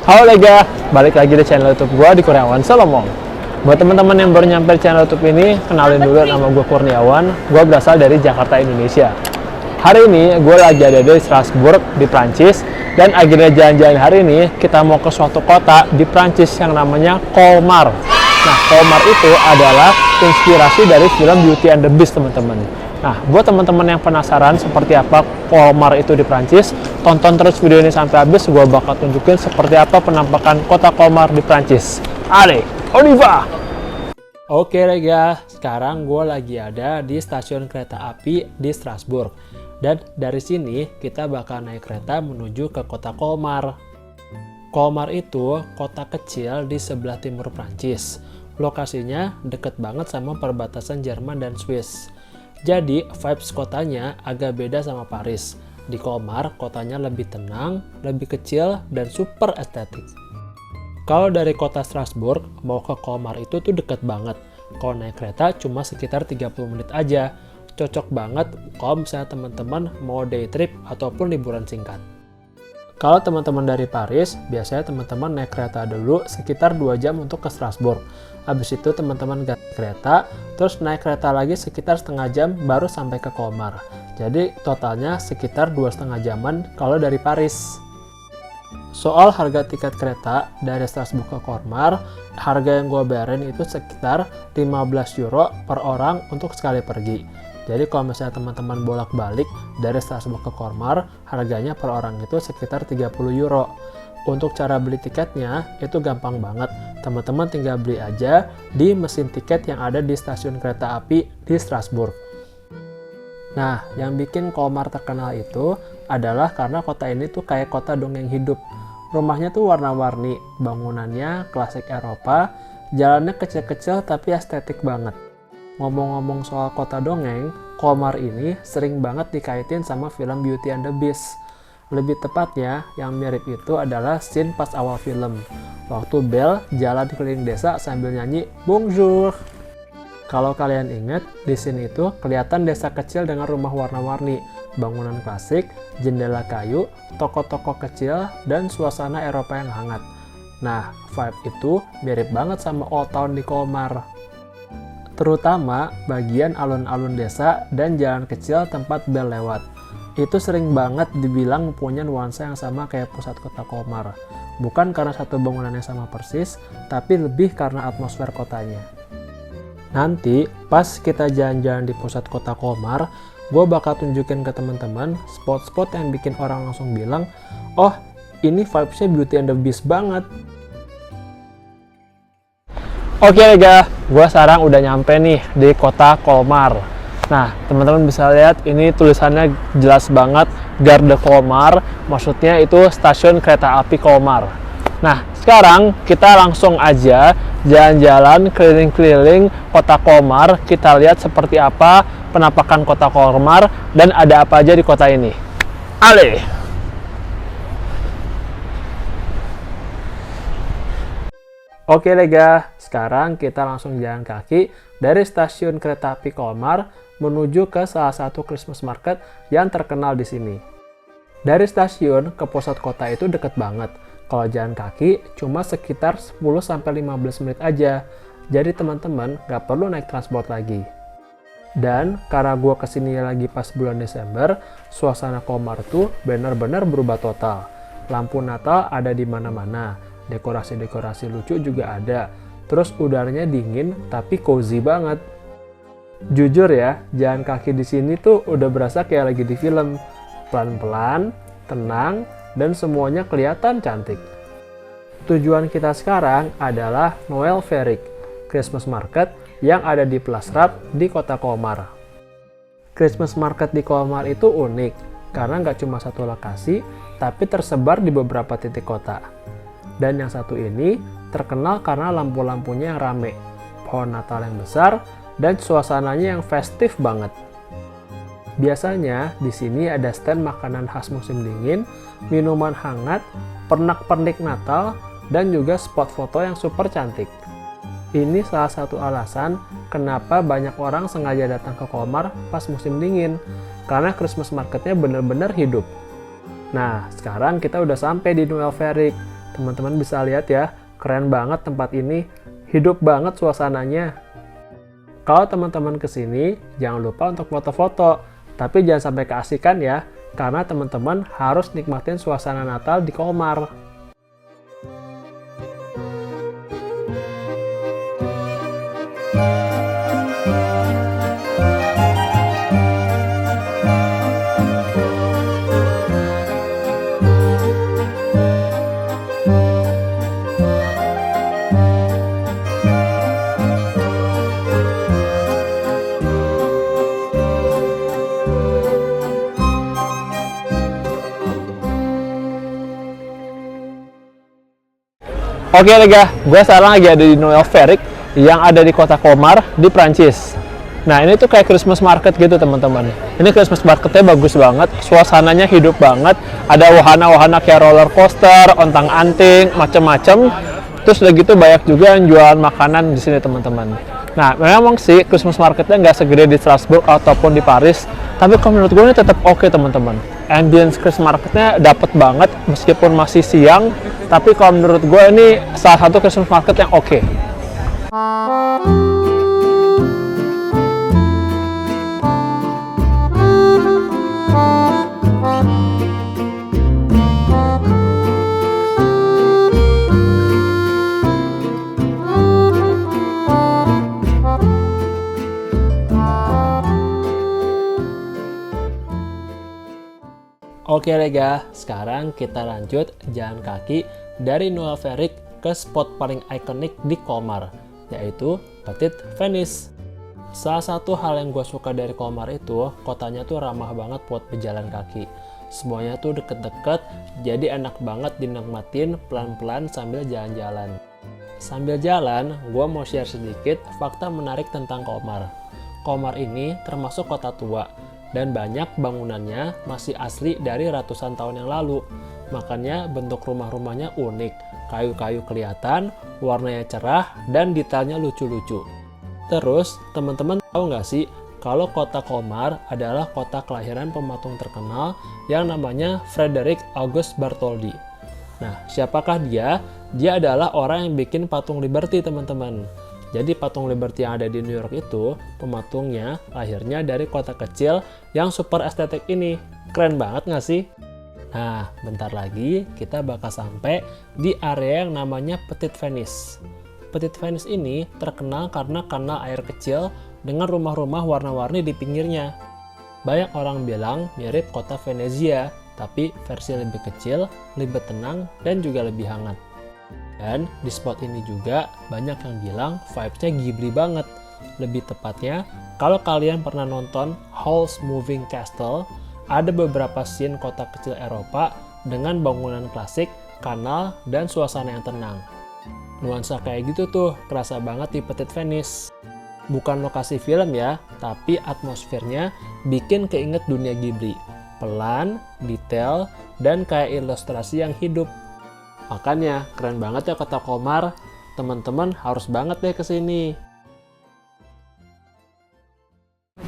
Halo Lega, balik lagi di channel YouTube gue di Kurniawan Solomon. Buat teman-teman yang baru nyampe channel YouTube ini, kenalin dulu nama gue Kurniawan. Gue berasal dari Jakarta, Indonesia. Hari ini gue lagi ada di Strasbourg di Prancis, dan agenda jalan-jalan hari ini kita mau ke suatu kota di Prancis yang namanya Colmar. Nah, Colmar itu adalah inspirasi dari film Beauty and the Beast, teman-teman. Nah, buat teman-teman yang penasaran seperti apa Colmar itu di Prancis, tonton terus video ini sampai habis. Gue bakal tunjukin seperti apa penampakan kota Colmar di Prancis. Allez, on y va! Oke Lega, sekarang gue lagi ada di stasiun kereta api di Strasbourg. Dan dari sini kita bakal naik kereta menuju ke kota Colmar. Colmar itu kota kecil di sebelah timur Prancis. Lokasinya deket banget sama perbatasan Jerman dan Swiss. Jadi vibes kotanya agak beda sama Paris. Di Colmar kotanya lebih tenang, lebih kecil, dan super estetik. Kalau dari kota Strasbourg mau ke Colmar itu tuh deket banget. Kalau naik kereta cuma sekitar 30 menit aja. Cocok banget kalau misalnya teman-teman mau day trip ataupun liburan singkat. Kalau teman-teman dari Paris, biasanya teman-teman naik kereta dulu sekitar 2 jam untuk ke Strasbourg. Habis itu teman-teman ganti kereta, terus naik kereta lagi sekitar setengah jam baru sampai ke Colmar. Jadi totalnya sekitar 2,5 jaman kalau dari Paris. Soal harga tiket kereta dari Strasbourg ke Colmar, harga yang gue bayarin itu sekitar 15 euro per orang untuk sekali pergi. Jadi kalau misalnya teman-teman bolak-balik dari Strasbourg ke Colmar, harganya per orang itu sekitar 30 euro. Untuk cara beli tiketnya itu gampang banget. Teman-teman tinggal beli aja di mesin tiket yang ada di stasiun kereta api di Strasbourg. Nah, yang bikin Colmar terkenal itu adalah karena kota ini tuh kayak kota dongeng hidup. Rumahnya tuh warna-warni, bangunannya klasik Eropa, jalannya kecil-kecil tapi estetik banget. Ngomong-ngomong soal kota dongeng, Colmar ini sering banget dikaitin sama film Beauty and the Beast. Lebih tepatnya, yang mirip itu adalah scene pas awal film. Waktu Belle jalan keliling desa sambil nyanyi Bonjour. Kalau kalian ingat, di scene itu kelihatan desa kecil dengan rumah warna-warni, bangunan klasik, jendela kayu, toko-toko kecil, dan suasana Eropa yang hangat. Nah, vibe itu mirip banget sama Old Town di Colmar. Terutama bagian alun-alun desa dan jalan kecil tempat Belle lewat. Itu sering banget dibilang punya nuansa yang sama kayak pusat kota Colmar. Bukan karena satu bangunannya sama persis, tapi lebih karena atmosfer kotanya. Nanti pas kita jalan-jalan di pusat kota Colmar, gue bakal tunjukin ke teman-teman spot-spot yang bikin orang langsung bilang, oh ini vibes-nya Beauty and the Beast banget. Oke Lega, gue sekarang udah nyampe nih di kota Colmar. Nah, teman-teman bisa lihat ini tulisannya jelas banget, Gare de Colmar, maksudnya itu stasiun kereta api Colmar. Nah, sekarang kita langsung aja jalan-jalan keliling-keliling kota Colmar, kita lihat seperti apa penampakan kota Colmar dan ada apa aja di kota ini. Allez! Oke Lega, sekarang kita langsung jalan kaki dari stasiun kereta api Colmar menuju ke salah satu Christmas market yang terkenal di sini. Dari stasiun ke pusat kota itu deket banget. Kalau jalan kaki cuma sekitar 10-15 menit aja. Jadi teman-teman gak perlu naik transport lagi. Dan karena gue kesini lagi pas bulan Desember, suasana Colmar tuh benar-benar berubah total. Lampu Natal ada di mana-mana. Dekorasi-dekorasi lucu juga ada. Terus udaranya dingin tapi cozy banget. Jujur ya, jalan kaki di sini tuh udah berasa kayak lagi di film. Pelan-pelan, tenang, dan semuanya kelihatan cantik. Tujuan kita sekarang adalah Noël Fabric, Christmas Market yang ada di Place Rapp di kota Colmar. Christmas Market di Colmar itu unik karena nggak cuma satu lokasi, tapi tersebar di beberapa titik kota. Dan yang satu ini terkenal karena lampu-lampunya yang rame, pohon Natal yang besar, dan suasananya yang festif banget. Biasanya di sini ada stand makanan khas musim dingin, minuman hangat, pernak-pernik Natal, dan juga spot foto yang super cantik. Ini salah satu alasan kenapa banyak orang sengaja datang ke Colmar pas musim dingin, karena Christmas marketnya bener-bener hidup. Nah, sekarang kita udah sampai di Noël Fabric. Teman-teman bisa lihat ya, keren banget tempat ini, hidup banget suasananya. Kalau teman-teman kesini, jangan lupa untuk foto-foto, tapi jangan sampai keasikan ya, karena teman-teman harus nikmatin suasana Natal di Colmar. Oke lega, gue sekarang lagi ada di Noël Veric yang ada di kota Colmar di Prancis. Nah ini tuh kayak Christmas market gitu teman-teman. Ini Christmas marketnya bagus banget, suasananya hidup banget. Ada wahana-wahana kayak roller coaster, ontang-anting, macem-macem. Terus udah gitu banyak juga yang jualan makanan di sini teman-teman. Nah memang sih Christmas marketnya nggak segede di Strasbourg ataupun di Paris, tapi kalau menurut gue ini tetap oke teman-teman. Ambience Christmas marketnya dapet banget meskipun masih siang, tapi kalau menurut gue ini salah satu Christmas market yang oke. Oke lega, sekarang kita lanjut jalan kaki dari Noël Veric ke spot paling ikonik di Colmar, yaitu Petit Venice. Salah satu hal yang gue suka dari Colmar itu, kotanya tuh ramah banget buat pejalan kaki. Semuanya tuh deket-deket, jadi enak banget dinikmatin pelan-pelan sambil jalan-jalan. Sambil jalan, gue mau share sedikit fakta menarik tentang Colmar. Colmar ini termasuk kota tua, dan banyak bangunannya masih asli dari ratusan tahun yang lalu. Makanya bentuk rumah-rumahnya unik, kayu-kayu kelihatan, warnanya cerah, dan detailnya lucu-lucu. Terus, teman-teman tahu nggak sih kalau kota Colmar adalah kota kelahiran pematung terkenal yang namanya Frederick August Bartholdi. Nah, siapakah dia? Dia adalah orang yang bikin patung Liberty, teman-teman. Jadi patung Liberty yang ada di New York itu, pematungnya lahirnya dari kota kecil yang super estetik ini. Keren banget nggak sih? Nah, bentar lagi kita bakal sampai di area yang namanya Petit Venice. Petit Venice ini terkenal karena kanal air kecil dengan rumah-rumah warna-warni di pinggirnya. Banyak orang bilang mirip kota Venezia, tapi versi lebih kecil, lebih tenang, dan juga lebih hangat. Dan di spot ini juga banyak yang bilang vibes-nya Ghibli banget. Lebih tepatnya, kalau kalian pernah nonton Howl's Moving Castle, ada beberapa scene kota kecil Eropa dengan bangunan klasik, kanal, dan suasana yang tenang. Nuansa kayak gitu tuh kerasa banget di Petit Venice. Bukan lokasi film ya, tapi atmosfernya bikin keinget dunia Ghibli. Pelan, detail, dan kayak ilustrasi yang hidup. Makanya keren banget ya kota Colmar, teman-teman harus banget deh kesini.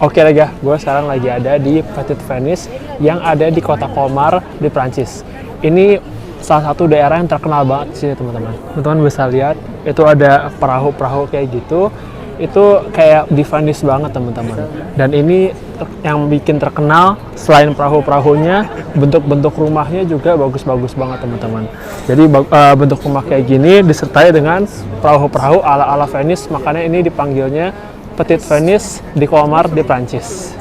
Oke lega, gue sekarang lagi ada di Petit Venice yang ada di kota Colmar di Prancis. Ini salah satu daerah yang terkenal banget di sini teman-teman. Teman-teman bisa lihat itu ada perahu-perahu kayak gitu. Itu kayak di Venice banget teman-teman. Dan ini yang bikin terkenal selain perahu-perahunya, bentuk-bentuk rumahnya juga bagus-bagus banget teman-teman. Jadi bentuk rumah kayak gini disertai dengan perahu-perahu ala-ala Venice, makanya ini dipanggilnya Petit Venice di Colmar di Prancis.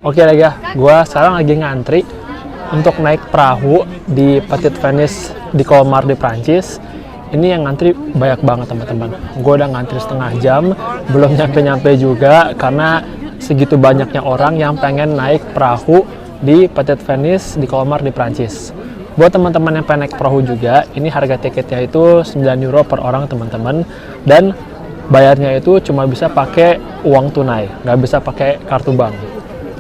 Oke lega, gue sekarang lagi ngantri untuk naik perahu di Petit Venice di Colmar di Prancis. ini yang ngantri banyak banget teman-teman. Gue udah ngantri setengah jam, belum nyampe-nyampe juga karena segitu banyaknya orang yang pengen naik perahu di Petit Venice di Colmar di Prancis. Buat teman-teman yang pengen naik perahu juga, ini harga tiketnya itu 9 euro per orang teman-teman, dan bayarnya itu cuma bisa pakai uang tunai, nggak bisa pakai kartu bank.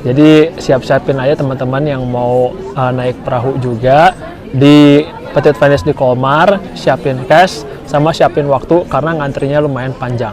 Jadi siap-siapin aja teman-teman yang mau naik perahu juga di Petit Venice di Colmar, siapin cash sama siapin waktu karena ngantrinya lumayan panjang.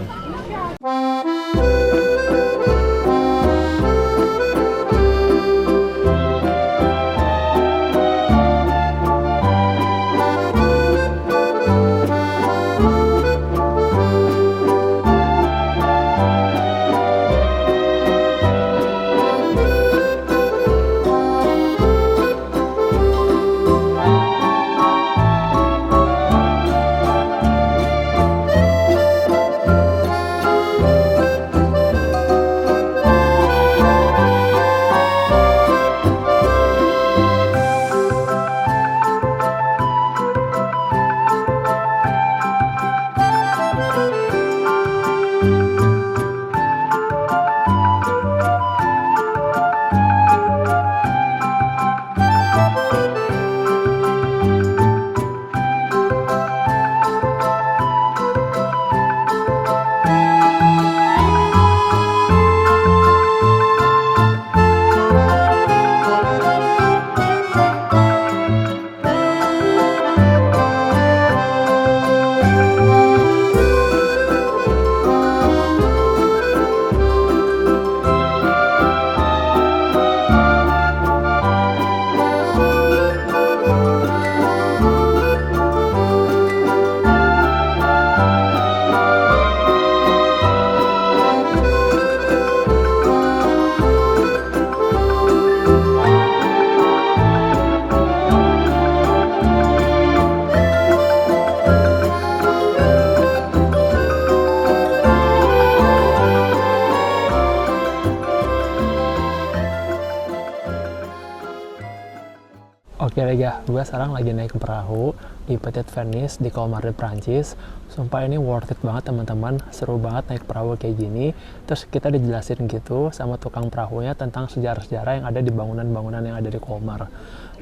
Oke Lega, gue sekarang lagi naik perahu di Petit Venice di Colmar di Prancis. Sumpah ini worth it banget teman-teman, seru banget naik perahu kayak gini. Terus kita dijelasin gitu sama tukang perahunya tentang sejarah-sejarah yang ada di bangunan-bangunan yang ada di Colmar.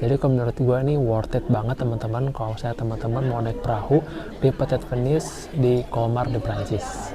Jadi kalau menurut gue ini worth it banget teman-teman kalau saya teman-teman mau naik perahu di Petit Venice di Colmar di Prancis.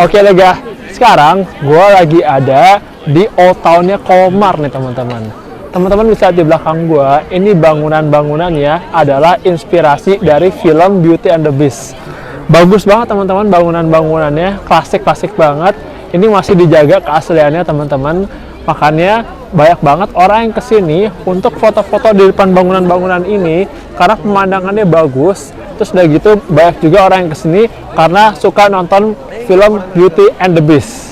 Oke Lega, sekarang gue lagi ada di Old Town-nya Colmar nih teman-teman. Teman-teman bisa lihat di belakang gue, ini bangunan-bangunannya adalah inspirasi dari film Beauty and the Beast. Bagus banget teman-teman bangunan-bangunannya, klasik-klasik banget. Ini masih dijaga keasliannya teman-teman. Makanya banyak banget orang yang kesini untuk foto-foto di depan bangunan-bangunan ini karena pemandangannya bagus. Terus udah gitu banyak juga orang yang kesini karena suka nonton film Beauty and the Beast.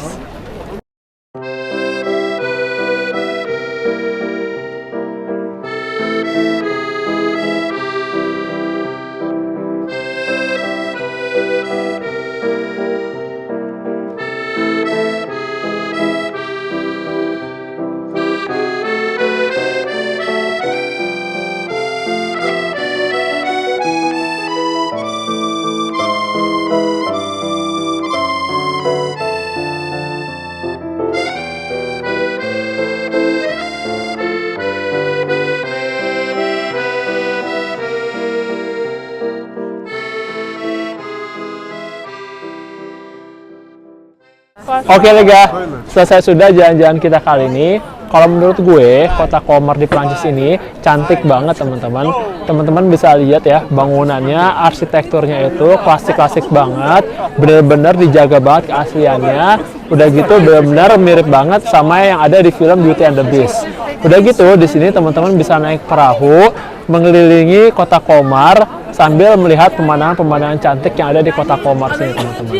Oke Lega, selesai sudah jalan-jalan kita kali ini. Kalau menurut gue, kota Comar di Prancis ini cantik banget teman-teman. Teman-teman bisa lihat ya, bangunannya, arsitekturnya itu klasik-klasik banget. Bener-bener dijaga banget keasliannya. Udah gitu bener-bener mirip banget sama yang ada di film Beauty and the Beast. Udah gitu, di sini teman-teman bisa naik perahu, mengelilingi kota Comar, sambil melihat pemandangan-pemandangan cantik yang ada di kota Comar sini teman-teman.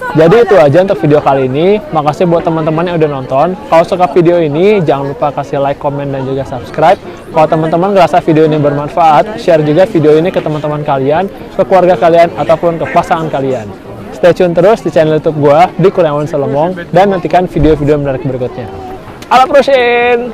Jadi itu aja untuk video kali ini. Makasih buat teman-teman yang udah nonton. Kalau suka video ini, jangan lupa kasih like, komen, dan juga subscribe. Kalau teman-teman ngerasa video ini bermanfaat, share juga video ini ke teman-teman kalian, ke keluarga kalian, ataupun ke pasangan kalian. Stay tune terus di channel YouTube gua di Kurniawan Solomon, dan nantikan video-video menarik berikutnya. Alla prochaine!